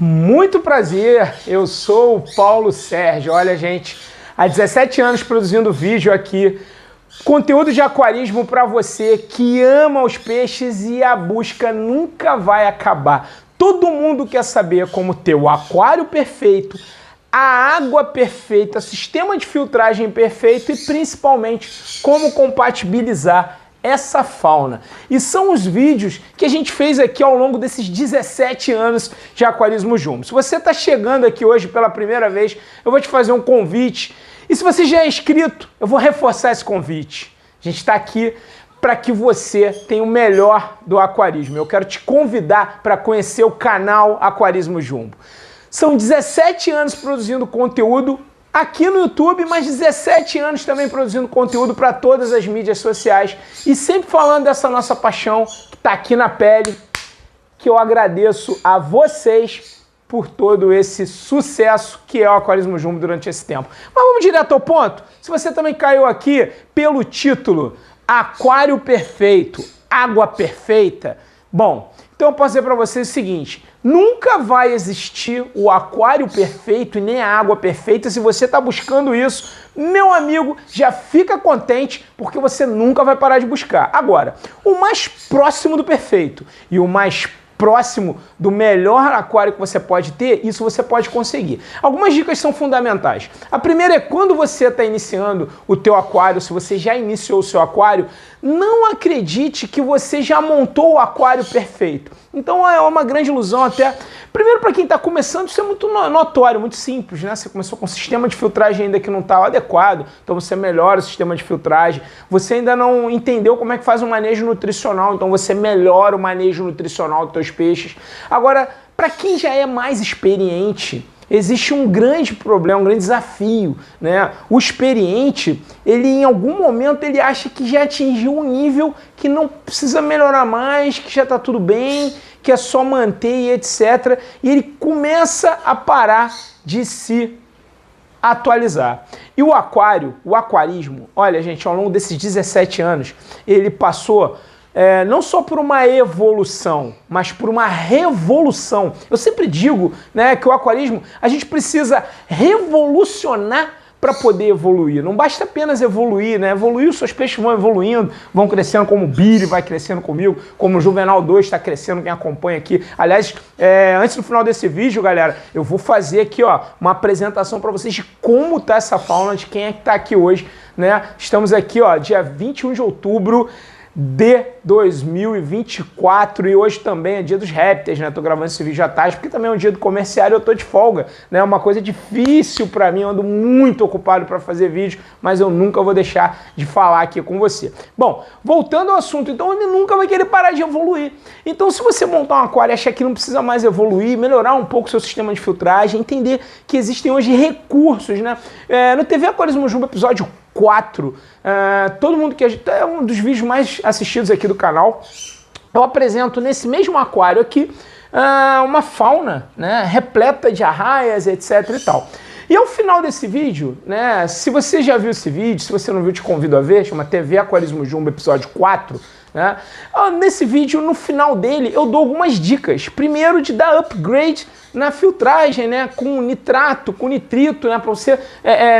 Muito prazer, eu sou o Paulo Sérgio. Olha, gente, há 17 anos produzindo vídeo aqui, conteúdo de aquarismo para você que ama os peixes e a busca nunca vai acabar. Todo mundo quer saber como ter o aquário perfeito, a água perfeita, sistema de filtragem perfeito e principalmente como compatibilizar essa fauna. E são os vídeos que a gente fez aqui ao longo desses 17 anos de Aquarismo Jumbo. Se você está chegando aqui hoje pela primeira vez, eu vou te fazer um convite. E se você já é inscrito, eu vou reforçar esse convite. A gente está aqui para que você tenha o melhor do aquarismo. Eu quero te convidar para conhecer o canal Aquarismo Jumbo. São 17 anos produzindo conteúdo aqui no YouTube, mas 17 anos também produzindo conteúdo para todas as mídias sociais e sempre falando dessa nossa paixão que está aqui na pele, que eu agradeço a vocês por todo esse sucesso que é o Aquarismo Jumbo durante esse tempo. Mas vamos direto ao ponto. Se você também caiu aqui pelo título Aquário Perfeito, Água Perfeita, bom, então eu posso dizer para vocês o seguinte: nunca vai existir o aquário perfeito e nem a água perfeita. Se você está buscando isso, meu amigo, já fica contente porque você nunca vai parar de buscar. Agora, o mais próximo do perfeito e o mais próximo do melhor aquário que você pode ter, isso você pode conseguir. Algumas dicas são fundamentais. A primeira é quando você está iniciando o teu aquário, se você já iniciou o seu aquário, não acredite que você já montou o aquário perfeito. Então é uma grande ilusão até. Primeiro, para quem está começando, isso é muito notório, muito simples, né? Você começou com um sistema de filtragem ainda que não está adequado, então você melhora o sistema de filtragem. Você ainda não entendeu como é que faz um manejo nutricional, então você melhora o manejo nutricional dos teus peixes. Agora, para quem já é mais experiente, existe um grande problema, um grande desafio, né? O experiente, ele em algum momento ele acha que já atingiu um nível que não precisa melhorar mais, que já está tudo bem, que é só manter e etc. E ele começa a parar de se atualizar. E o aquário, o aquarismo, olha, gente, ao longo desses 17 anos, ele passou não só por uma evolução, mas por uma revolução. Eu sempre digo, né, que o aquarismo, a gente precisa revolucionar para poder evoluir. Não basta apenas evoluir, né? Evoluir, os seus peixes vão evoluindo, vão crescendo, como o Billy vai crescendo comigo, como o Juvenal 2 está crescendo, quem acompanha aqui. Aliás, antes do final desse vídeo, galera, eu vou fazer aqui, ó, uma apresentação para vocês de como tá essa fauna, de quem é que está aqui hoje, né? Estamos aqui, ó, dia 21 de outubro de 2024 e hoje também é dia dos répteis, né? Tô gravando esse vídeo à tarde porque também é um dia do comerciário e eu tô de folga, né? Uma coisa difícil para mim, eu ando muito ocupado para fazer vídeo, mas eu nunca vou deixar de falar aqui com você. Bom, voltando ao assunto, então ele nunca vai querer parar de evoluir. Então se você montar um aquário e achar que não precisa mais evoluir, melhorar um pouco o seu sistema de filtragem, entender que existem hoje recursos, né? No TV Aquarismo Jumbo, episódio 4, todo mundo que é um dos vídeos mais assistidos aqui do canal, eu apresento nesse mesmo aquário aqui uma fauna, né, repleta de arraias, etc e tal. E ao final desse vídeo, né, se você já viu esse vídeo, se você não viu, te convido a ver, chama TV Aquarismo Jumbo, episódio 4, né? Nesse vídeo, no final dele, eu dou algumas dicas. Primeiro, de dar upgrade na filtragem, né, com nitrato, com nitrito, né, para você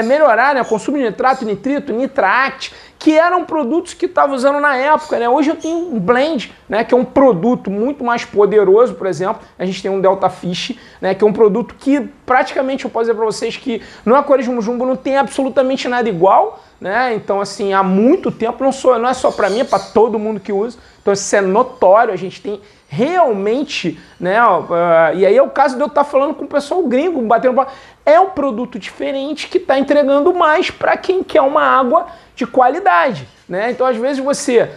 melhorar, né, o consumo de nitrato, nitrito, nitract, que eram produtos que estava usando na época, né? Hoje eu tenho um blend, né, que é um produto muito mais poderoso, por exemplo. A gente tem um Delta Fish, né, que é um produto que praticamente eu posso dizer para vocês que no Aquarismo Jumbo não tem absolutamente nada igual, né? Então assim, há muito tempo, não é só para mim, é para todo mundo que usa. Então isso é notório, a gente tem realmente, né, e aí é o caso de eu estar falando com o pessoal gringo, batendo papo. É um produto diferente que está entregando mais para quem quer uma água de qualidade, né? Então às vezes você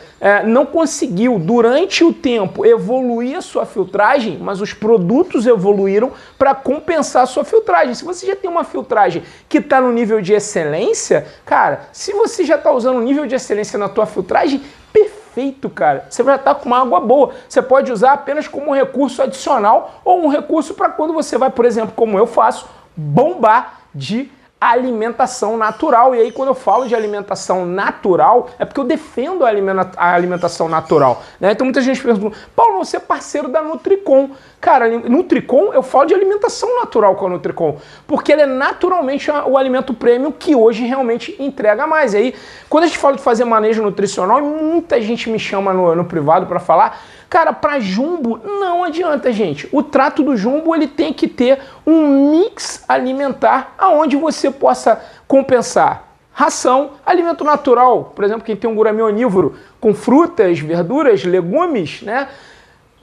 não conseguiu durante o tempo evoluir a sua filtragem, mas os produtos evoluíram para compensar a sua filtragem. Se você já tem uma filtragem que está no nível de excelência, cara, se você já está usando um nível de excelência na tua filtragem, perfeito, cara. Você vai estar com uma água boa. Você pode usar apenas como um recurso adicional ou um recurso para quando você vai, por exemplo, como eu faço, bombar de alimentação natural. E aí, quando eu falo de alimentação natural, é porque eu defendo a alimentação natural, né? Então muita gente pergunta, Paulo, você é parceiro da Nutricom. Cara, Nutricom, eu falo de alimentação natural com a Nutricom, porque ele é naturalmente o alimento premium que hoje realmente entrega mais. E aí, quando a gente fala de fazer manejo nutricional, muita gente me chama no privado para falar, cara, para jumbo não adianta, gente. O trato do jumbo, ele tem que ter um mix alimentar aonde você possa compensar ração, alimento natural, por exemplo, quem tem um gurame onívoro com frutas, verduras, legumes, né?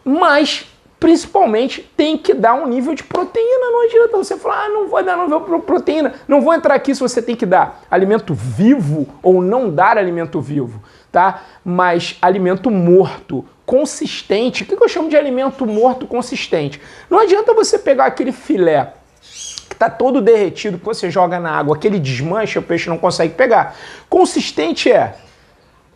Mas principalmente tem que dar um nível de proteína. Não adianta você falar, não vou dar nível de proteína, não vou entrar aqui se você tem que dar alimento vivo ou não dar alimento vivo, tá? Mas alimento morto, consistente. O que eu chamo de alimento morto consistente? Não adianta você pegar aquele filé que está todo derretido, que você joga na água, aquele desmancha, o peixe não consegue pegar. Consistente é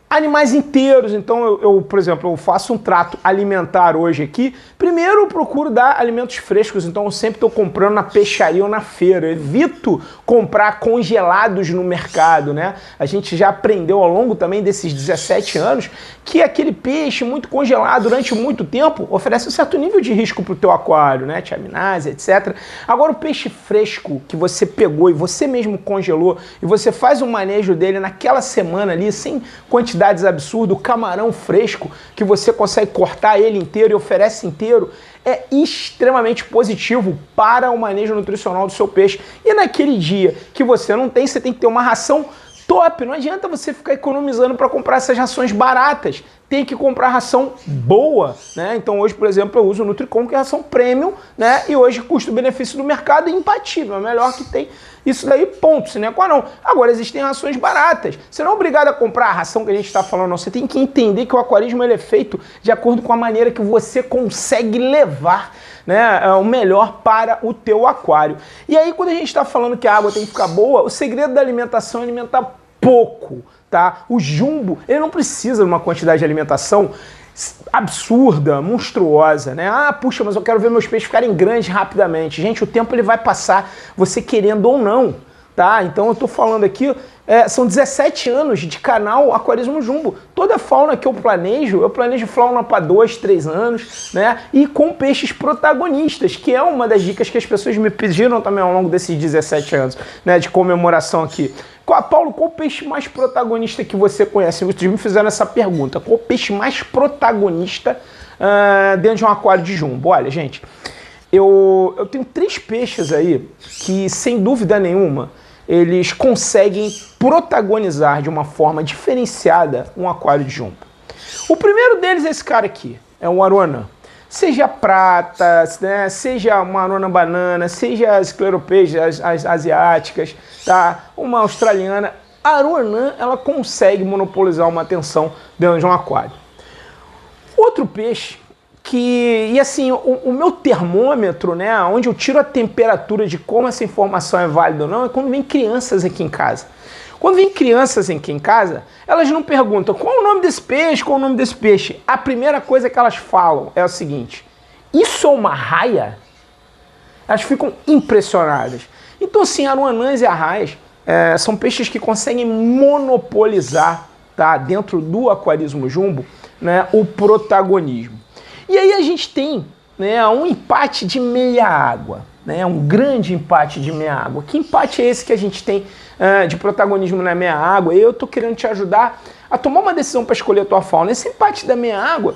animais inteiros. Então eu, por exemplo, eu faço um trato alimentar hoje aqui. Primeiro eu procuro dar alimentos frescos, então eu sempre estou comprando na peixaria ou na feira. Eu evito comprar congelados no mercado, né? A gente já aprendeu ao longo também desses 17 anos que aquele peixe muito congelado durante muito tempo oferece um certo nível de risco para o teu aquário, né? Tiaminase, etc. Agora o peixe fresco que você pegou e você mesmo congelou e você faz o manejo dele naquela semana ali, sem quantidades absurdas, o camarão fresco que você consegue cortar ele inteiro e oferece inteiro, é extremamente positivo para o manejo nutricional do seu peixe. E naquele dia que você não tem, você tem que ter uma ração top. Não adianta você ficar economizando para comprar essas rações baratas. Tem que comprar ração boa, né? Então hoje, por exemplo, eu uso o Nutricom, que é ração premium, né? E hoje o custo-benefício do mercado é imbatível, é o melhor que tem. Isso daí, ponto, se não é qual não. Agora, existem rações baratas. Você não é obrigado a comprar a ração que a gente está falando, não. Você tem que entender que o aquarismo ele é feito de acordo com a maneira que você consegue levar, né, o melhor para o teu aquário. E aí, quando a gente está falando que a água tem que ficar boa, o segredo da alimentação é alimentar pouco, tá? O jumbo, ele não precisa de uma quantidade de alimentação absurda, monstruosa, né? Ah, puxa, mas eu quero ver meus peixes ficarem grandes rapidamente. Gente, o tempo ele vai passar, você querendo ou não, tá? Então eu tô falando aqui, são 17 anos de canal Aquarismo Jumbo. Toda a fauna que eu planejo fauna para 2, 3 anos, né? E com peixes protagonistas, que é uma das dicas que as pessoas me pediram também ao longo desses 17 anos, né, de comemoração aqui. Paulo, qual o peixe mais protagonista que você conhece? Vocês me fizeram essa pergunta. Qual o peixe mais protagonista dentro de um aquário de jumbo? Olha, gente, eu tenho 3 peixes aí que, sem dúvida nenhuma, eles conseguem protagonizar de uma forma diferenciada um aquário de jumbo. O primeiro deles é esse cara aqui, é o aroanã. Seja prata, né, seja uma aroana banana, seja as escleropeias, as asiáticas, tá? Uma australiana, a aroanã, ela consegue monopolizar uma atenção dentro de um aquário. Outro peixe e assim, o meu termômetro, né, onde eu tiro a temperatura de como essa informação é válida ou não, é quando vem crianças aqui em casa. Quando vem crianças aqui em casa, elas não perguntam qual é o nome desse peixe, qual é o nome desse peixe. A primeira coisa que elas falam é o seguinte: isso é uma raia? Elas ficam impressionadas. Então, assim, aroanãs e arraias são peixes que conseguem monopolizar, tá, dentro do aquarismo jumbo, né, o protagonismo. E aí a gente tem, né, um empate de meia água, né, um grande empate de meia água. Que empate é esse que a gente tem de protagonismo na meia água? E eu estou querendo te ajudar a tomar uma decisão para escolher a tua fauna. Esse empate da meia água,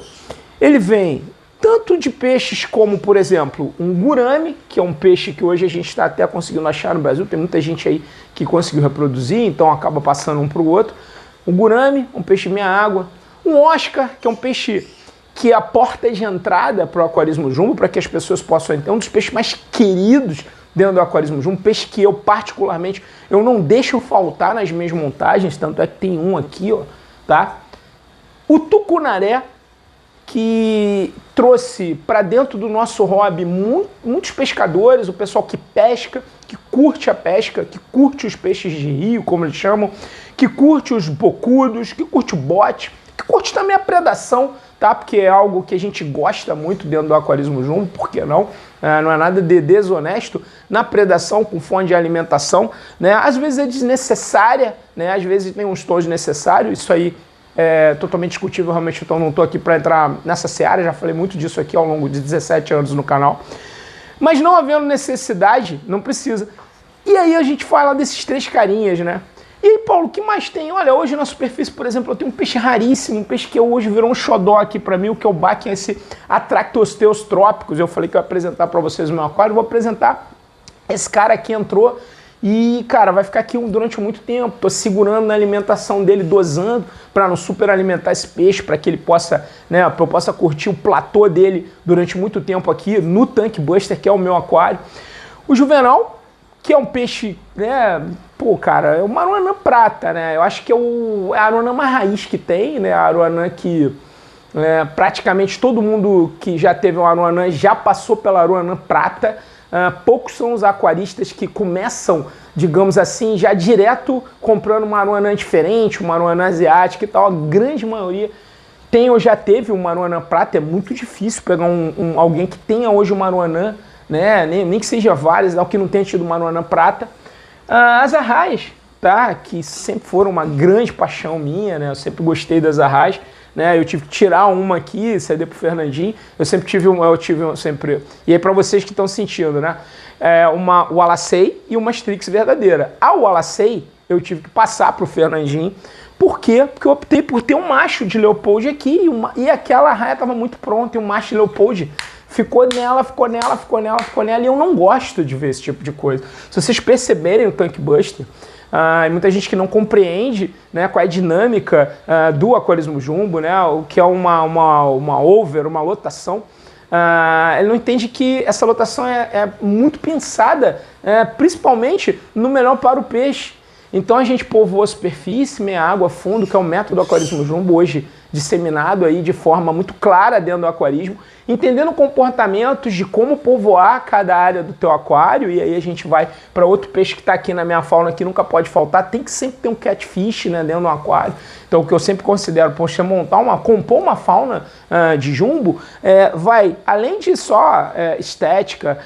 ele vem tanto de peixes como, por exemplo, um gurame, que é um peixe que hoje a gente está até conseguindo achar no Brasil, tem muita gente aí que conseguiu reproduzir, então acaba passando um para o outro. Um gurame, um peixe meia água. Um Oscar, que é um peixe que é a porta de entrada para o aquarismo jumbo, para que as pessoas possam entender, um dos peixes mais queridos dentro do aquarismo jumbo, um peixe que eu particularmente, eu não deixo faltar nas minhas montagens, tanto é que tem um aqui, ó, tá? O tucunaré, que trouxe para dentro do nosso hobby muitos pescadores, o pessoal que pesca, que curte a pesca, que curte os peixes de rio, como eles chamam, que curte os bocudos, que curte o bote, que curte também a predação, tá? Porque é algo que a gente gosta muito dentro do aquarismo jumbo, por que não? não é nada de desonesto na predação com fonte de alimentação, né? Às vezes é desnecessária, né? Às vezes tem uns tons necessários, isso aí é totalmente discutível, realmente, então não estou aqui para entrar nessa seara, já falei muito disso aqui ao longo de 17 anos no canal. Mas não havendo necessidade, não precisa. E aí a gente fala desses 3 carinhas, né? E aí, Paulo, o que mais tem? Olha, hoje na superfície, por exemplo, eu tenho um peixe raríssimo, um peixe que hoje virou um xodó aqui para mim, o que é o Bacchian, esse Atractosteus trópicos. Eu falei que eu ia apresentar para vocês o meu aquário, vou apresentar. Esse cara aqui entrou e, cara, vai ficar aqui durante muito tempo. Tô segurando na alimentação dele, dosando, para não superalimentar esse peixe, para que ele possa, né, para eu possa curtir o platô dele durante muito tempo aqui no Tank Buster, que é o meu aquário. O Juvenal, que é um peixe, né, pô, cara, é uma aroanã prata, né? Eu acho que é a aroanã mais raiz que tem, né? A aroanã que praticamente todo mundo que já teve uma aroanã já passou pela aroanã prata. Poucos são os aquaristas que começam, digamos assim, já direto comprando uma aroanã diferente, uma aroanã asiática e tal. A grande maioria tem ou já teve uma aroanã prata. É muito difícil pegar alguém que tenha hoje uma aroanã, né? Nem que seja várias, que não tenha tido uma aroanã prata. As arraias, tá? Que sempre foram uma grande paixão minha, né? Eu sempre gostei das arraias, né? Eu tive que tirar uma aqui, ceder pro Fernandinho. Eu sempre tive sempre. E aí para vocês que estão sentindo, né? O Wallasei e uma Strix verdadeira. A Wallasei eu tive que passar pro Fernandinho. Por quê? Porque eu optei por ter um macho de Leopold aqui e aquela arraia estava muito pronta e o macho de Leopold ficou nela, e eu não gosto de ver esse tipo de coisa. Se vocês perceberem o Tank Buster, muita gente que não compreende, né, qual é a dinâmica do aquarismo jumbo, né, o que é uma over, uma lotação, ele não entende que essa lotação é muito pensada, principalmente no melhor para o peixe. Então a gente povoa a superfície, meia água, fundo, que é o método do aquarismo jumbo hoje disseminado aí de forma muito clara dentro do aquarismo, entendendo comportamentos de como povoar cada área do teu aquário, e aí a gente vai para outro peixe que está aqui na minha fauna que nunca pode faltar, tem que sempre ter um catfish, né, dentro do aquário. Então o que eu sempre considero, poxa, compor uma fauna de jumbo, vai além de só estética,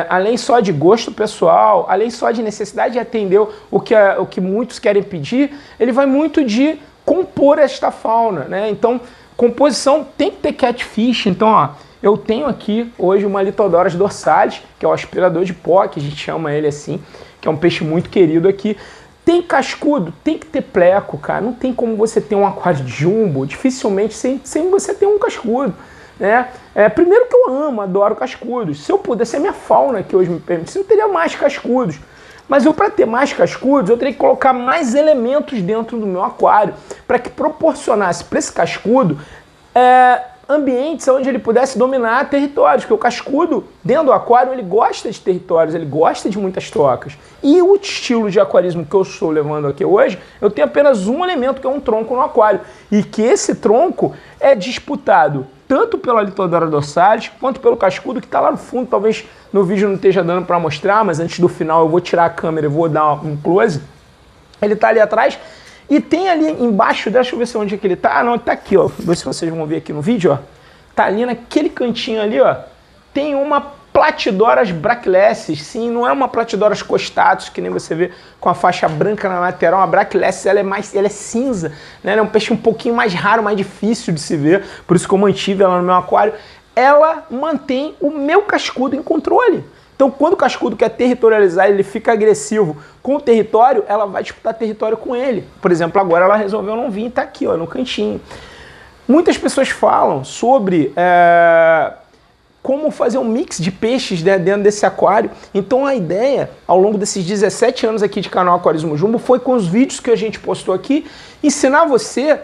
além só de gosto pessoal, além só de necessidade de atender o que muitos querem pedir, ele vai muito de compor esta fauna, né? Então, composição tem que ter catfish. Então, ó, eu tenho aqui hoje uma Lithodoras dorsalis, que é o aspirador de pó, que a gente chama ele assim, que é um peixe muito querido aqui. Tem cascudo? Tem que ter pleco, cara. Não tem como você ter um aquário de jumbo, dificilmente, sem você ter um cascudo, né? Primeiro que eu adoro cascudos. Se eu pudesse, a minha fauna que hoje me permite, eu teria mais cascudos. Mas para ter mais cascudos, eu teria que colocar mais elementos dentro do meu aquário para que proporcionasse para esse cascudo ambientes onde ele pudesse dominar territórios, porque o cascudo, dentro do aquário, ele gosta de territórios, ele gosta de muitas trocas. E o estilo de aquarismo que eu estou levando aqui hoje, eu tenho apenas um elemento, que é um tronco no aquário, e que esse tronco é disputado tanto pela Lithodoras dorsalis, quanto pelo cascudo, que está lá no fundo. Talvez no vídeo não esteja dando para mostrar, mas antes do final eu vou tirar a câmera e vou dar um close. Ele está ali atrás. E tem ali embaixo, deixa eu ver se onde é que ele tá. Ah, não, ele tá aqui, ó. Vê se vocês vão ver aqui no vídeo, ó. Tá ali naquele cantinho ali, ó. Tem uma Platydoras brachylescens. Sim, não é uma Platydoras costatus, que nem você vê com a faixa branca na lateral. A brachylescens, ela é cinza, né? Ela é um peixe um pouquinho mais raro, mais difícil de se ver. Por isso que eu mantive ela no meu aquário. Ela mantém o meu cascudo em controle. Então, quando o cascudo quer territorializar, ele fica agressivo com o território, ela vai disputar território com ele. Por exemplo, agora ela resolveu não vir e tá aqui, ó, no cantinho. Muitas pessoas falam sobre como fazer um mix de peixes, né, dentro desse aquário. Então a ideia, ao longo desses 17 anos aqui de canal Aquarismo Jumbo, foi com os vídeos que a gente postou aqui, ensinar você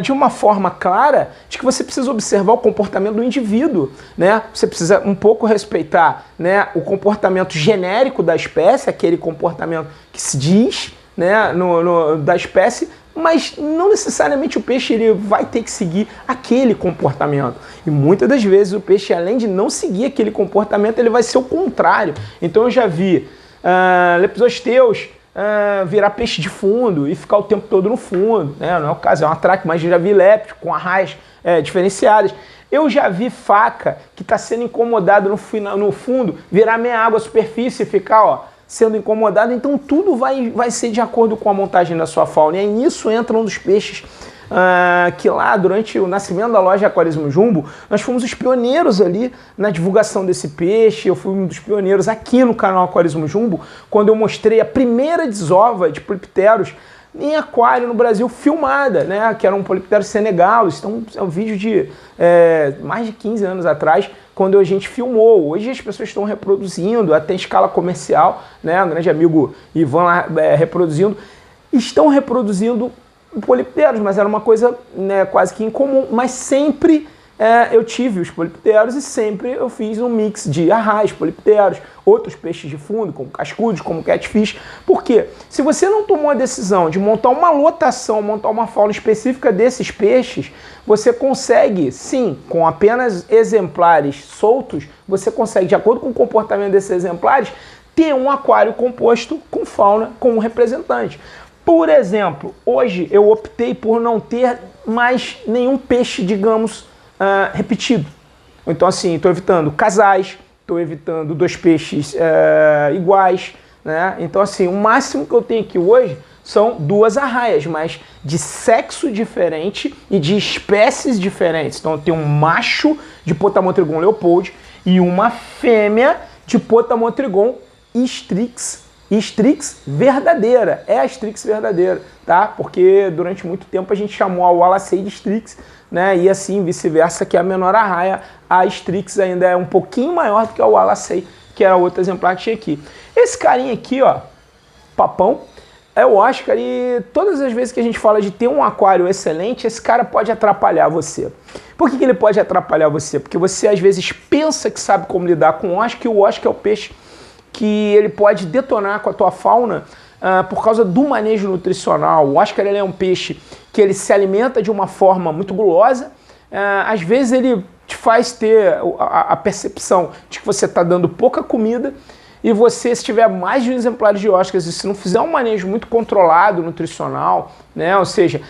de uma forma clara de que você precisa observar o comportamento do indivíduo, né? Você precisa um pouco respeitar, né, o comportamento genérico da espécie, aquele comportamento que se diz, né, da espécie, mas não necessariamente o peixe ele vai ter que seguir aquele comportamento. E muitas das vezes o peixe, além de não seguir aquele comportamento, ele vai ser o contrário. Então eu já vi Lepisosteus virar peixe de fundo e ficar o tempo todo no fundo, né? Não é o caso, é um atraque, mas eu já vi léptico com arraias diferenciadas. Eu já vi faca que está sendo incomodada no fundo, virar meia água à superfície e ficar sendo incomodada. Então tudo vai ser de acordo com a montagem da sua fauna. E aí nisso entra um dos peixes que lá durante o nascimento da loja Aquarismo Jumbo, nós fomos os pioneiros ali na divulgação desse peixe. Eu fui um dos pioneiros aqui no canal Aquarismo Jumbo, quando eu mostrei a primeira desova de polipteros em aquário no Brasil filmada, né? Que era um poliptero senegalis. Então é um vídeo de mais de 15 anos atrás, quando a gente filmou. Hoje as pessoas estão reproduzindo, até em escala comercial, né? O grande amigo Ivan lá reproduzindo. Estão reproduzindo polipteros, mas era uma coisa, né, quase que incomum. Mas sempre eu tive os polipteros e sempre eu fiz um mix de arraias, polipteros, outros peixes de fundo, como cascudos, como catfish. Por quê? Se você não tomou a decisão de montar uma lotação, montar uma fauna específica desses peixes, você consegue, sim, com apenas exemplares soltos, você consegue, de acordo com o comportamento desses exemplares, ter um aquário composto com fauna, com um representante. Por exemplo, hoje eu optei por não ter mais nenhum peixe, digamos, repetido. Então assim, estou evitando casais, estou evitando dois peixes iguais, né? Então assim, o máximo que eu tenho aqui hoje são duas arraias, mas de sexo diferente e de espécies diferentes. Então eu tenho um macho de Potamotrigon leopold e uma fêmea de Potamotrigon strix verdadeira. É a Strix verdadeira, tá? Porque durante muito tempo a gente chamou a Wallacei de Strix, né? E assim vice-versa, que é a menor arraia, a Strix ainda é um pouquinho maior do que a Wallacei, que era outro exemplar que tinha aqui. Esse carinha aqui, ó, papão, é o Oscar, e todas as vezes que a gente fala de ter um aquário excelente, esse cara pode atrapalhar você. Por que ele pode atrapalhar você? Porque você às vezes pensa que sabe como lidar com o Oscar, e o Oscar é o peixe que ele pode detonar com a tua fauna por causa do manejo nutricional. O Oscar, ele é um peixe que ele se alimenta de uma forma muito gulosa. Às vezes ele te faz ter a percepção de que você está dando pouca comida, e você, se tiver mais de um exemplar de Oscars e se não fizer um manejo muito controlado, nutricional, né? Ou seja,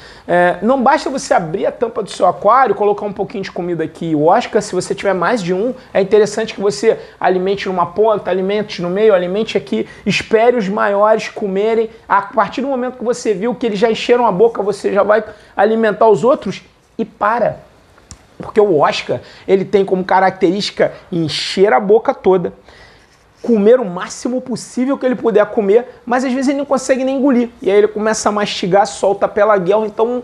não basta você abrir a tampa do seu aquário, colocar um pouquinho de comida aqui. O Oscar, se você tiver mais de um, é interessante que você alimente numa ponta, alimente no meio, alimente aqui, espere os maiores comerem. A partir do momento que você viu que eles já encheram a boca, você já vai alimentar os outros e para. Porque o Oscar, ele tem como característica encher a boca toda, comer o máximo possível que ele puder comer, mas às vezes ele não consegue nem engolir. E aí ele começa a mastigar, solta pela guelra, então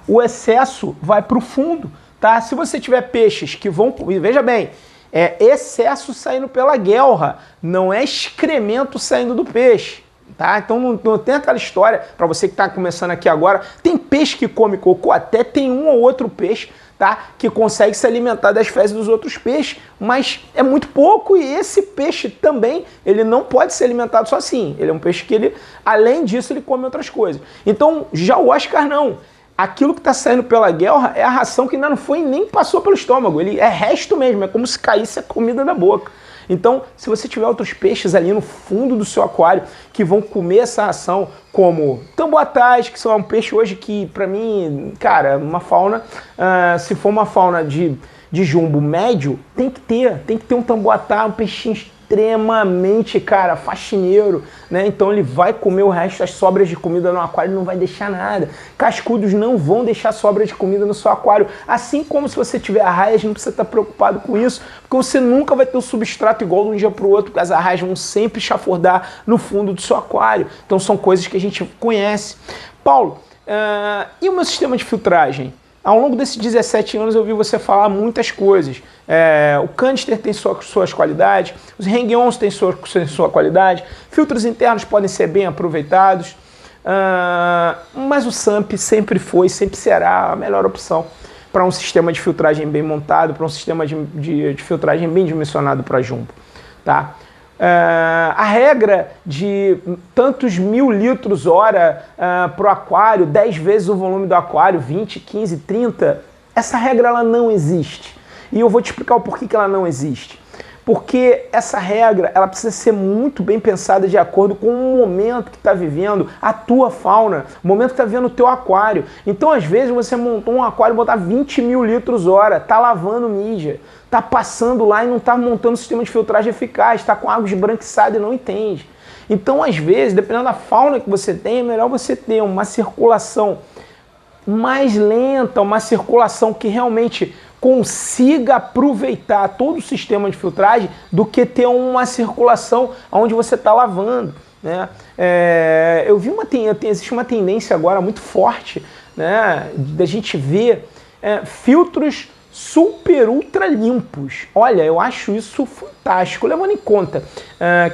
o excesso vai para o fundo, tá? Se você tiver peixes que vão... Veja bem, é excesso saindo pela guelra, não é excremento saindo do peixe, tá? Então não tem aquela história, para você que está começando aqui agora, tem peixe que come cocô, até tem um ou outro peixe, tá, que consegue se alimentar das fezes dos outros peixes, mas é muito pouco, e esse peixe também, ele não pode ser alimentado só assim. Ele é um peixe que ele, além disso, ele come outras coisas. Então, já o Oscar não. Aquilo que está saindo pela guelra é a ração que ainda não foi nem passou pelo estômago. Ele é resto mesmo, é como se caísse a comida da boca. Então, se você tiver outros peixes ali no fundo do seu aquário que vão comer essa ração, como tamboatás, que são um peixe hoje que, para mim, cara, uma fauna, se for uma fauna de jumbo médio, tem que ter um tamboatá, um peixinho extremamente, cara, faxineiro, né? Então ele vai comer o resto, as sobras de comida no aquário, não vai deixar nada. Cascudos não vão deixar sobra de comida no seu aquário. Assim como se você tiver arraias, não precisa estar preocupado com isso, porque você nunca vai ter um substrato igual de um dia para o outro, porque as arraias vão sempre chafurdar no fundo do seu aquário. Então são coisas que a gente conhece. Paulo, e o meu sistema de filtragem? Ao longo desses 17 anos eu vi você falar muitas coisas. O canister tem suas qualidades, os hang-ons têm sua qualidade, filtros internos podem ser bem aproveitados, mas o SAMP sempre foi, sempre será a melhor opção para um sistema de filtragem bem montado, para um sistema de filtragem bem dimensionado para jumbo, tá? A regra de tantos 1000 litros hora para o aquário, 10 vezes o volume do aquário, 20, 15, 30, essa regra ela não existe. E eu vou te explicar o porquê que ela não existe. Porque essa regra, ela precisa ser muito bem pensada de acordo com o momento que está vivendo a tua fauna, o momento que está vivendo o teu aquário. Então, às vezes, você montou um aquário e botar 20 mil litros hora, tá lavando mídia, tá passando lá e não tá montando um sistema de filtragem eficaz, tá com água esbranquiçada e não entende. Então, às vezes, dependendo da fauna que você tem, é melhor você ter uma circulação mais lenta, uma circulação que realmente consiga aproveitar todo o sistema de filtragem do que ter uma circulação onde você está lavando, né? Eu vi existe uma tendência agora muito forte, né, da gente ver filtros super ultra limpos. Olha, eu acho isso fantástico, levando em conta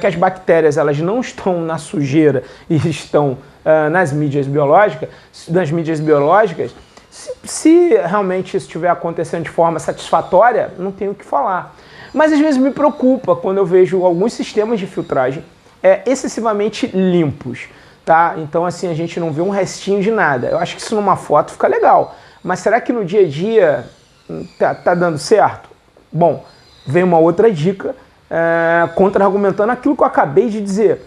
que as bactérias elas não estão na sujeira e estão nas mídias biológicas, se realmente isso estiver acontecendo de forma satisfatória, não tenho o que falar. Mas às vezes me preocupa quando eu vejo alguns sistemas de filtragem excessivamente limpos, tá? Então assim, a gente não vê um restinho de nada. Eu acho que isso numa foto fica legal, mas será que no dia a dia tá dando certo? Bom, vem uma outra dica contra-argumentando aquilo que eu acabei de dizer.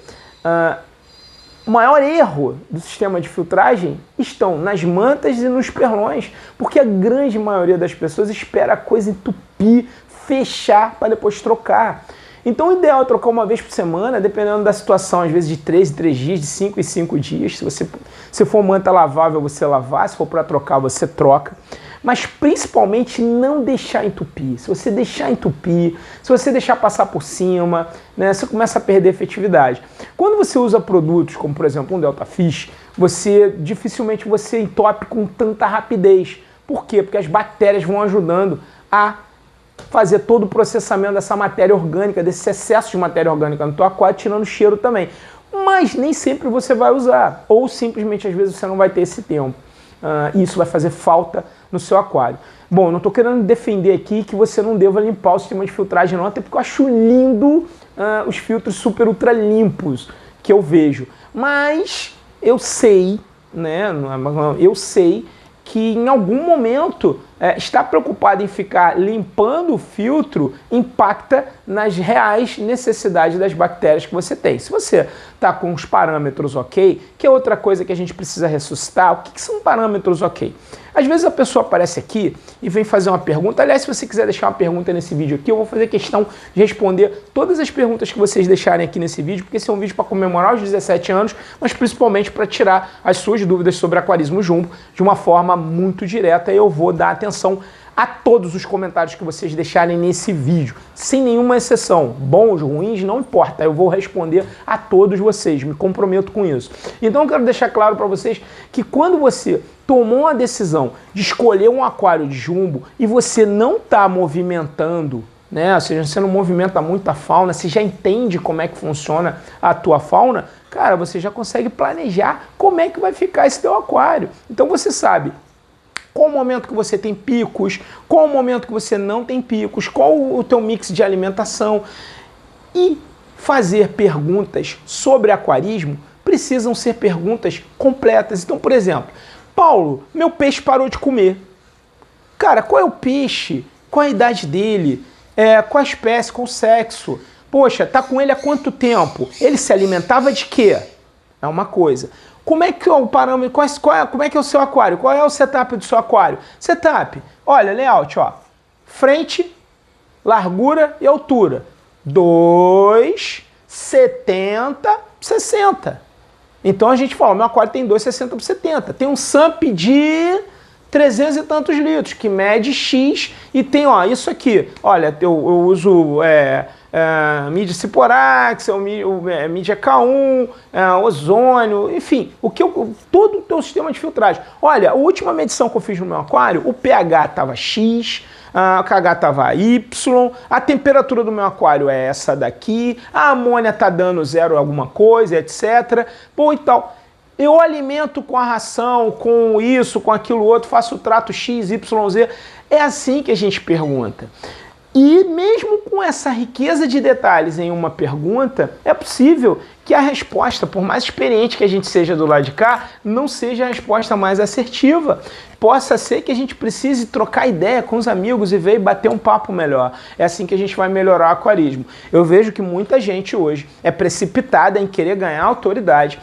O maior erro do sistema de filtragem estão nas mantas e nos perlões, porque a grande maioria das pessoas espera a coisa entupir, fechar para depois trocar. Então o ideal é trocar uma vez por semana, dependendo da situação, às vezes de 3 em 3 dias, de 5 em 5 dias. Se for manta lavável, você lavar, se for para trocar, você troca. Mas principalmente não deixar entupir. Se você deixar entupir, se você deixar passar por cima, né, você começa a perder efetividade. Quando você usa produtos como, por exemplo, um Delta Fish, dificilmente você entope com tanta rapidez. Por quê? Porque as bactérias vão ajudando a fazer todo o processamento dessa matéria orgânica, desse excesso de matéria orgânica no teu aquário, tirando o cheiro também. Mas nem sempre você vai usar, ou simplesmente às vezes você não vai ter esse tempo. Isso vai fazer falta no seu aquário. Bom, eu não estou querendo defender aqui que você não deva limpar o sistema de filtragem não, até porque eu acho lindo os filtros super ultra limpos que eu vejo. Mas eu sei, né, eu sei que em algum momento estar preocupado em ficar limpando o filtro impacta nas reais necessidades das bactérias que você tem. Se você está com os parâmetros ok, que é outra coisa que a gente precisa ressuscitar, o que são parâmetros ok? Às vezes a pessoa aparece aqui e vem fazer uma pergunta. Aliás, se você quiser deixar uma pergunta nesse vídeo aqui, eu vou fazer questão de responder todas as perguntas que vocês deixarem aqui nesse vídeo, porque esse é um vídeo para comemorar os 17 anos, mas principalmente para tirar as suas dúvidas sobre aquarismo jumbo de uma forma muito direta. E eu vou dar atenção a todos os comentários que vocês deixarem nesse vídeo, sem nenhuma exceção, bons, ruins, não importa, eu vou responder a todos vocês, me comprometo com isso. Então eu quero deixar claro para vocês que quando você tomou a decisão de escolher um aquário de jumbo e você não está movimentando, né, ou seja, você não movimenta muito a fauna, você já entende como é que funciona a tua fauna, cara, você já consegue planejar como é que vai ficar esse teu aquário. Então você sabe qual o momento que você tem picos, qual o momento que você não tem picos, qual o teu mix de alimentação. E fazer perguntas sobre aquarismo precisam ser perguntas completas. Então, por exemplo, Paulo, meu peixe parou de comer. Cara, qual é o peixe? Qual a idade dele? Qual a espécie? Qual o sexo? Poxa, tá com ele há quanto tempo? Ele se alimentava de quê? É uma coisa. Como é que é o parâmetro? Como é que é o seu aquário? Qual é o setup do seu aquário? Setup, olha, layout, ó. Frente, largura e altura. 2, 70, 60. Então a gente fala, meu aquário tem 2,60 por 70. Tem um SAMP de 300 e tantos litros, que mede X, e tem, ó, isso aqui. Olha, eu uso mídia Ciporax, mídia K1, ozônio, enfim, todo o teu sistema de filtragem. Olha, a última medição que eu fiz no meu aquário, o pH estava X, o KH estava Y, a temperatura do meu aquário é essa daqui, a amônia está dando 0 alguma coisa, etc. Bom, então, eu alimento com a ração, com isso, com aquilo outro, faço o trato X, Y, Z. É assim que a gente pergunta. E mesmo com essa riqueza de detalhes em uma pergunta, é possível que a resposta, por mais experiente que a gente seja do lado de cá, não seja a resposta mais assertiva. Possa ser que a gente precise trocar ideia com os amigos e ver e bater um papo melhor. É assim que a gente vai melhorar o aquarismo. Eu vejo que muita gente hoje é precipitada em querer ganhar autoridade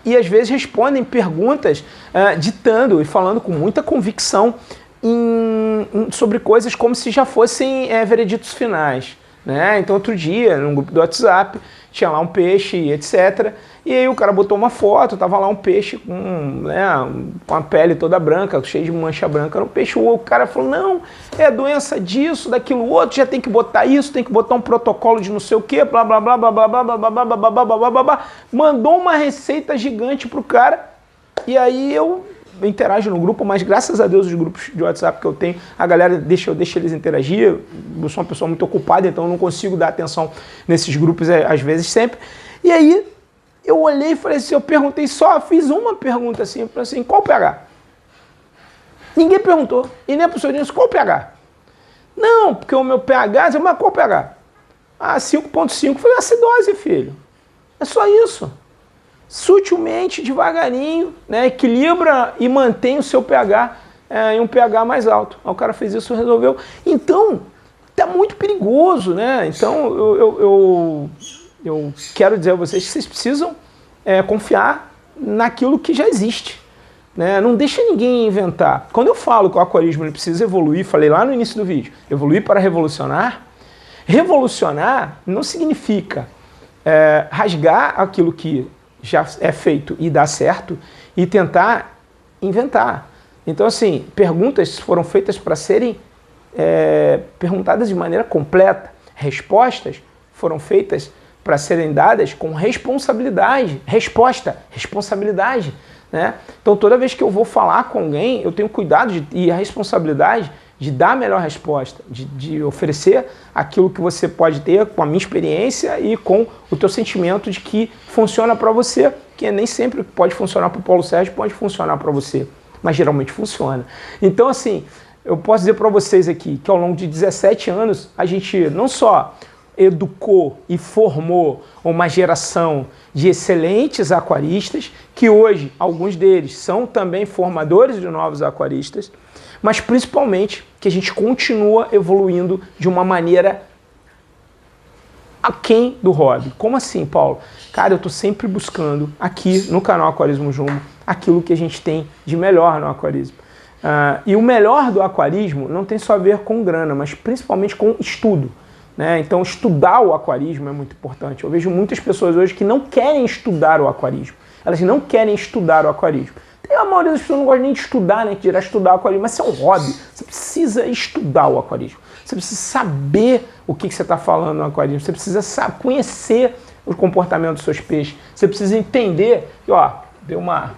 e às vezes respondem perguntas ditando e falando com muita convicção sobre coisas como se já fossem vereditos finais, né? Então outro dia, num grupo do WhatsApp, tinha lá um peixe, etc. E aí o cara botou uma foto, tava lá um peixe com a pele toda branca, cheio de mancha branca no peixe. O cara falou, não, é doença disso, daquilo outro, já tem que botar isso, tem que botar um protocolo de não sei o que, blá, blá, blá, blá, blá, blá, blá, blá, blá, blá, blá, blá, blá, blá. Mandou uma receita gigante pro cara, e aí eu interajo no grupo, mas graças a Deus os grupos de WhatsApp que eu tenho, a galera eu deixo eles interagir. Eu sou uma pessoa muito ocupada, então eu não consigo dar atenção nesses grupos às vezes sempre. E aí eu olhei e falei assim, eu perguntei fiz uma pergunta assim, eu falei assim, qual o pH? Ninguém perguntou, e nem a pessoa disse, qual o pH? Não, porque o meu pH, mas qual o pH? 5.5, falei, acidose, filho, é só isso. Sutilmente, devagarinho, né, equilibra e mantém o seu pH em um pH mais alto. Aí o cara fez isso, resolveu. Então, tá muito perigoso, né? Então, eu quero dizer a vocês que vocês precisam confiar naquilo que já existe, né? Não deixa ninguém inventar. Quando eu falo que o aquarismo ele precisa evoluir, falei lá no início do vídeo, evoluir para revolucionar. Revolucionar não significa rasgar aquilo que já é feito e dá certo e tentar inventar. Então, assim, perguntas foram feitas para serem perguntadas de maneira completa. Respostas foram feitas para serem dadas com responsabilidade. Responsabilidade. Né? Então, toda vez que eu vou falar com alguém, eu tenho cuidado e a responsabilidade de dar a melhor resposta, de oferecer aquilo que você pode ter com a minha experiência e com o teu sentimento de que funciona para você, que nem sempre pode funcionar para o Paulo Sérgio, pode funcionar para você, mas geralmente funciona. Então, assim, eu posso dizer para vocês aqui que ao longo de 17 anos, a gente não só educou e formou uma geração de excelentes aquaristas, que hoje, alguns deles são também formadores de novos aquaristas, mas principalmente que a gente continua evoluindo de uma maneira aquém do hobby. Como assim, Paulo? Cara, eu estou sempre buscando aqui no canal Aquarismo Jumbo aquilo que a gente tem de melhor no aquarismo. E o melhor do aquarismo não tem só a ver com grana, mas principalmente com estudo. Né? Então, estudar o aquarismo é muito importante. Eu vejo muitas pessoas hoje que não querem estudar o aquarismo. Elas não querem estudar o aquarismo. A maioria das pessoas não gosta nem de estudar, né? Que dirá estudar o aquarismo, mas isso é um hobby. Você precisa estudar o aquarismo. Você precisa saber o que você está falando no aquarismo. Você precisa conhecer o comportamento dos seus peixes. Você precisa entender. E, ó, deu uma...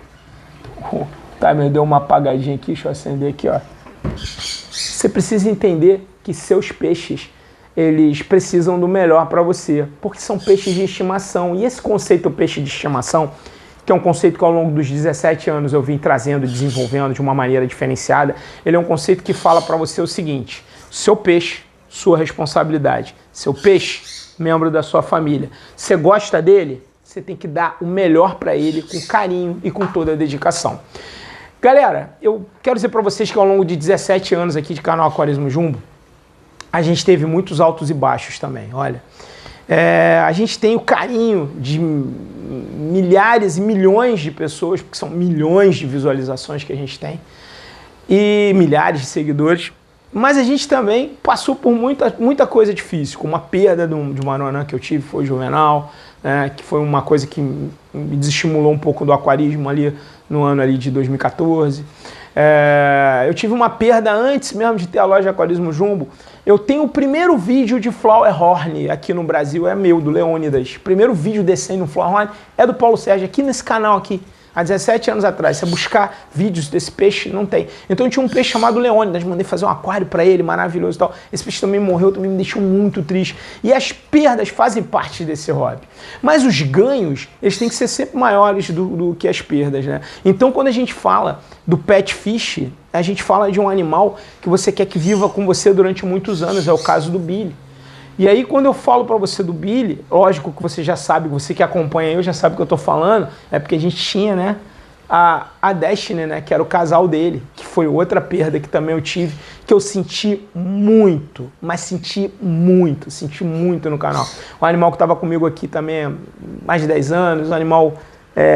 O timer deu uma apagadinha aqui, deixa eu acender aqui, ó. Você precisa entender que seus peixes, eles precisam do melhor para você, porque são peixes de estimação. E esse conceito peixe de estimação, que é um conceito que ao longo dos 17 anos eu vim trazendo e desenvolvendo de uma maneira diferenciada, ele é um conceito que fala para você o seguinte: seu peixe, sua responsabilidade. Seu peixe, membro da sua família. Você gosta dele? Você tem que dar o melhor para ele com carinho e com toda a dedicação. Galera, eu quero dizer para vocês que ao longo de 17 anos aqui de canal Aquarismo Jumbo, a gente teve muitos altos e baixos também, olha. A gente tem o carinho de milhares e milhões de pessoas, porque são milhões de visualizações que a gente tem, e milhares de seguidores, mas a gente também passou por muita coisa difícil, como a perda de uma anã que eu tive, foi juvenal, que foi uma coisa que me desestimulou um pouco do aquarismo ali no ano ali de 2014. Eu tive uma perda antes mesmo de ter a loja Aquarismo Jumbo. Eu tenho o primeiro vídeo de Flower Horn aqui no Brasil, é meu, do Leônidas. O primeiro vídeo decente no Flower Horn é do Paulo Sérgio, aqui nesse canal aqui há 17 anos atrás, você buscar vídeos desse peixe, não tem. Então tinha um peixe chamado Leônidas, mandei fazer um aquário para ele, maravilhoso e tal. Esse peixe também morreu, também me deixou muito triste. E as perdas fazem parte desse hobby. Mas os ganhos, eles têm que ser sempre maiores do que as perdas, né? Então quando a gente fala do pet fish, a gente fala de um animal que você quer que viva com você durante muitos anos, é o caso do Billy. E aí quando eu falo para você do Billy, lógico que você já sabe, você que acompanha eu já sabe o que eu tô falando, é porque a gente tinha, né, a Destiny, né, que era o casal dele, que foi outra perda que também eu tive, que eu senti muito, mas senti muito no canal. Um animal que estava comigo aqui também há mais de 10 anos, um animal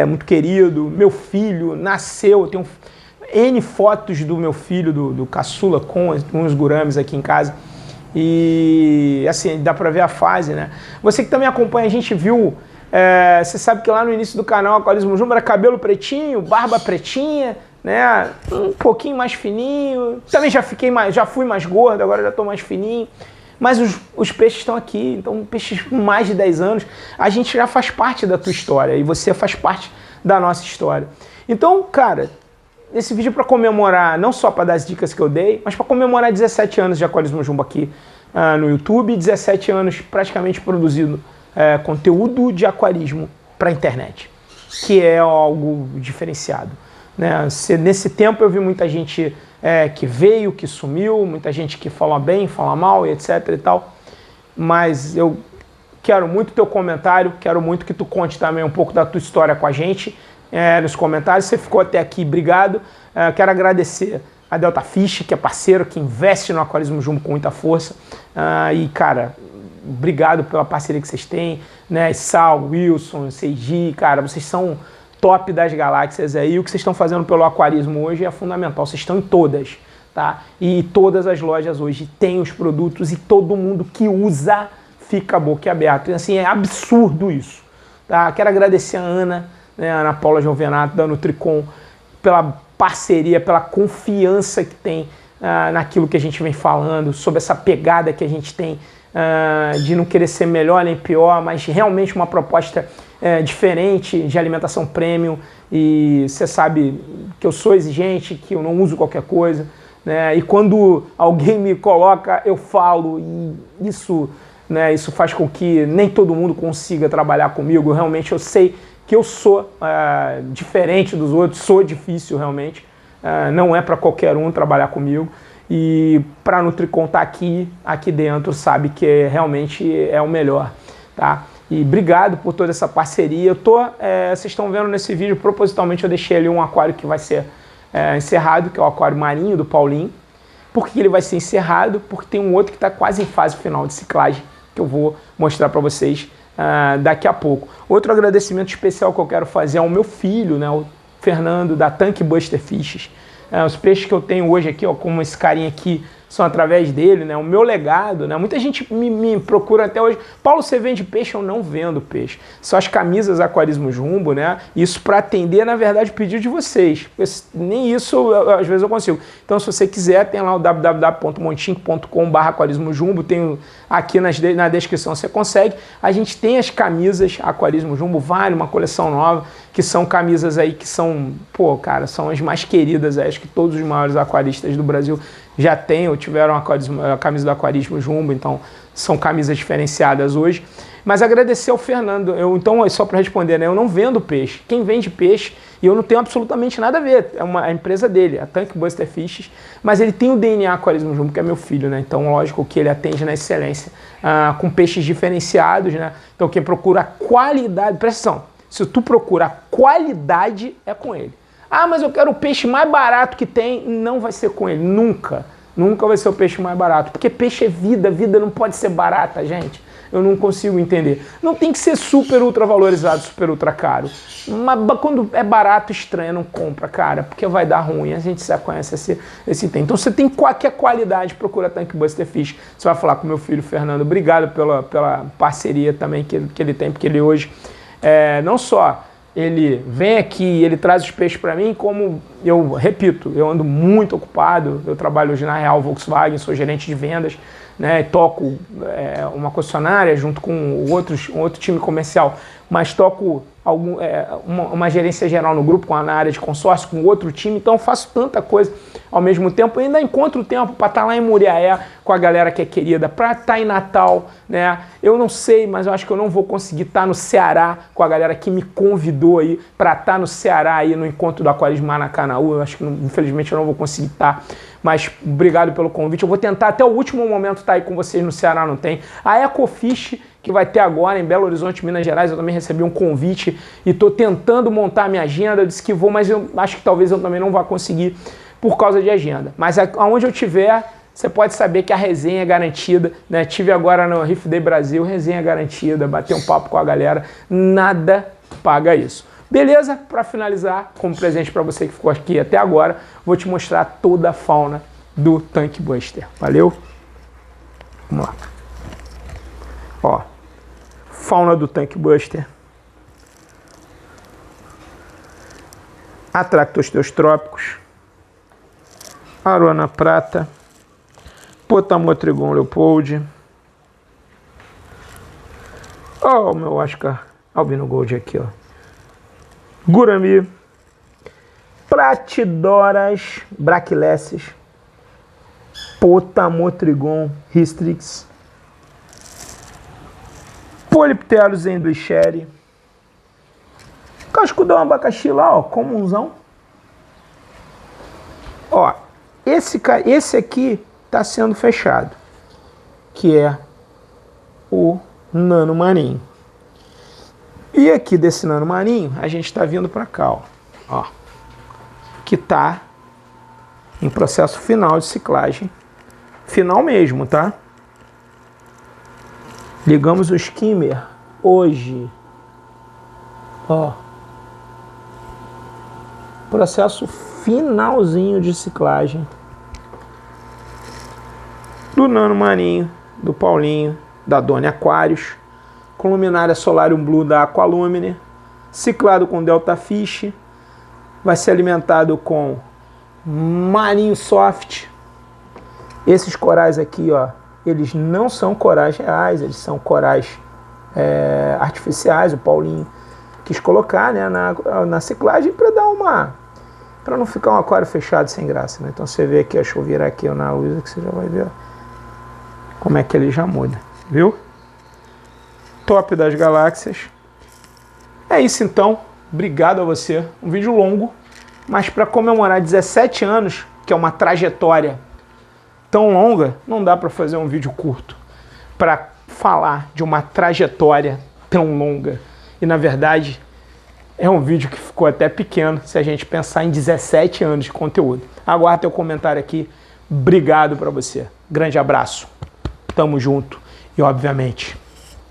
muito querido, meu filho nasceu, eu tenho N fotos do meu filho, do caçula, com uns gurames aqui em casa. E assim, dá pra ver a fase, né? Você que também acompanha, a gente viu, você sabe que lá no início do canal Aquarismo Jumbo era cabelo pretinho, barba pretinha, né? Um pouquinho mais fininho. Também já fui mais gordo, agora já tô mais fininho. Mas os peixes estão aqui, então peixes com mais de 10 anos, a gente já faz parte da tua história e você faz parte da nossa história. Então, cara, esse vídeo é para comemorar, não só para dar as dicas que eu dei, mas para comemorar 17 anos de Aquarismo Jumbo aqui no YouTube, 17 anos praticamente produzindo conteúdo de aquarismo para a internet, que é algo diferenciado, né? Nesse tempo eu vi muita gente que veio, que sumiu, muita gente que fala bem, fala mal e etc e tal, mas eu quero muito teu comentário, quero muito que tu conte também um pouco da tua história com a gente, nos comentários. Você ficou até aqui, obrigado. Quero agradecer a Delta Fish, que é parceiro, que investe no Aquarismo Jumbo com muita força. E, cara, obrigado pela parceria que vocês têm, né? Sal, Wilson, Seiji, cara, vocês são top das galáxias aí. O que vocês estão fazendo pelo aquarismo hoje é fundamental. Vocês estão em todas, tá? E todas as lojas hoje têm os produtos e todo mundo que usa fica boquiaberto. E, assim, é absurdo isso, tá? Quero agradecer a Ana, né, a Ana Paula Giovenato, da Nutricom, pela parceria, pela confiança que tem naquilo que a gente vem falando, sobre essa pegada que a gente tem de não querer ser melhor nem pior, mas realmente uma proposta diferente de alimentação premium. E você sabe que eu sou exigente, que eu não uso qualquer coisa, né? E quando alguém me coloca, eu falo, e isso, né, isso faz com que nem todo mundo consiga trabalhar comigo. Realmente eu sei que eu sou diferente dos outros, sou difícil realmente, não é para qualquer um trabalhar comigo, e para a Nutricom estar aqui dentro, sabe que realmente é o melhor, tá? E obrigado por toda essa parceria. Vocês estão vendo nesse vídeo, propositalmente eu deixei ali um aquário que vai ser encerrado, que é o aquário marinho do Paulinho. Por que ele vai ser encerrado? Porque tem um outro que está quase em fase final de ciclagem, que eu vou mostrar para vocês daqui a pouco. Outro agradecimento especial que eu quero fazer ao meu filho, né, o Fernando, da Tank Buster Fishes. Os peixes que eu tenho hoje aqui, ó, como esse carinha aqui, são através dele, né? O meu legado, né? Muita gente me procura até hoje. Paulo, você vende peixe? Eu não vendo peixe. São as camisas Aquarismo Jumbo, né? Isso para atender, na verdade, o pedido de vocês. Nem isso, às vezes, eu consigo. Então, se você quiser, tem lá o www.montinco.com/aquarismojumbo. Tem aqui na descrição, você consegue. A gente tem as camisas Aquarismo Jumbo, vale uma coleção nova, que são camisas aí que são, pô, cara, são as mais queridas. Acho que todos os maiores aquaristas do Brasil já têm ou tiveram a camisa do Aquarismo Jumbo, então são camisas diferenciadas hoje. Mas agradecer ao Fernando, então, só para responder, né, eu não vendo peixe. Quem vende peixe, e eu não tenho absolutamente nada a ver, é a empresa dele, a Tank Buster Fishes, mas ele tem o DNA Aquarismo Jumbo, que é meu filho, né? Então, lógico que ele atende na excelência, com peixes diferenciados, né? Então, quem procura qualidade, presta atenção, se tu procura qualidade, é com ele. Ah, mas eu quero o peixe mais barato que tem. Não vai ser com ele, nunca. Nunca vai ser o peixe mais barato. Porque peixe é vida, vida não pode ser barata, gente. Eu não consigo entender. Não tem que ser super ultra valorizado, super ultra caro. Mas quando é barato, estranho, não compra, cara. Porque vai dar ruim, a gente já conhece esse tem. Então você tem qualquer qualidade, procura Tank Buster Fish. Você vai falar com meu filho Fernando. Obrigado pela parceria também que ele tem, porque ele hoje, não só ele vem aqui, ele traz os peixes para mim, como eu repito, eu ando muito ocupado, eu trabalho hoje na Real Volkswagen, sou gerente de vendas, né, toco uma concessionária junto com um outro time comercial, mas toco uma gerência geral no grupo, na área de consórcio, com outro time, então eu faço tanta coisa ao mesmo tempo, ainda encontro tempo para estar lá em Muriaé com a galera que é querida, para estar em Natal, né? Eu não sei, mas eu acho que eu não vou conseguir estar no Ceará com a galera que me convidou aí para estar no Ceará aí no encontro do Aquarismo Maracanaú. Eu acho que infelizmente eu não vou conseguir estar, mas obrigado pelo convite. Eu vou tentar até o último momento estar aí com vocês no Ceará, não tem. A Ecofish, que vai ter agora em Belo Horizonte, Minas Gerais, eu também recebi um convite e estou tentando montar a minha agenda. Eu disse que vou, mas eu acho que talvez eu também não vá conseguir por causa de agenda. Mas aonde eu estiver, você pode saber que a resenha é garantida, né? Tive agora no Reef Day Brasil, resenha garantida, bater um papo com a galera, nada paga isso. Beleza? Para finalizar, como presente para você que ficou aqui até agora, vou te mostrar toda a fauna do Tank Buster. Valeu? Vamos lá. Ó, fauna do Tank Buster. Atractosteus trópicos. Arowana prata. Potamotrigon leopold. Ó, o meu Oscar albino gold aqui, ó. Gurami. Pratidoras brachylesses. Potamotrigon hystrix. Polypterus endlicheri. Cascudão abacaxi lá, ó, comunzão. Ó, esse aqui está sendo fechado, que é o nano marinho. E aqui desse nano marinho, a gente está vindo para cá, ó, que está em processo final de ciclagem. Final mesmo, tá? Ligamos o skimmer hoje. Ó. Processo finalzinho de ciclagem do nano marinho, do Paulinho, da Doni Aquários, com luminária Solarium Blue da Aqualumine, ciclado com Delta Fish, vai ser alimentado com Marinho Soft. Esses corais aqui, ó, eles não são corais reais, eles são corais artificiais. O Paulinho quis colocar, né, na ciclagem para dar para não ficar um aquário fechado sem graça, né? Então você vê aqui, deixa eu virar aqui na luz que você já vai ver como é que ele já muda, viu? Top das galáxias. É isso então, obrigado a você. Um vídeo longo, mas para comemorar 17 anos, que é uma trajetória tão longa, não dá para fazer um vídeo curto para falar de uma trajetória tão longa. E na verdade é um vídeo que ficou até pequeno se a gente pensar em 17 anos de conteúdo. Aguarda teu comentário aqui. Obrigado para você. Grande abraço. Tamo junto. E obviamente,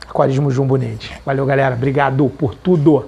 Aquarismo Jumbo Nerd. Valeu, galera. Obrigado por tudo.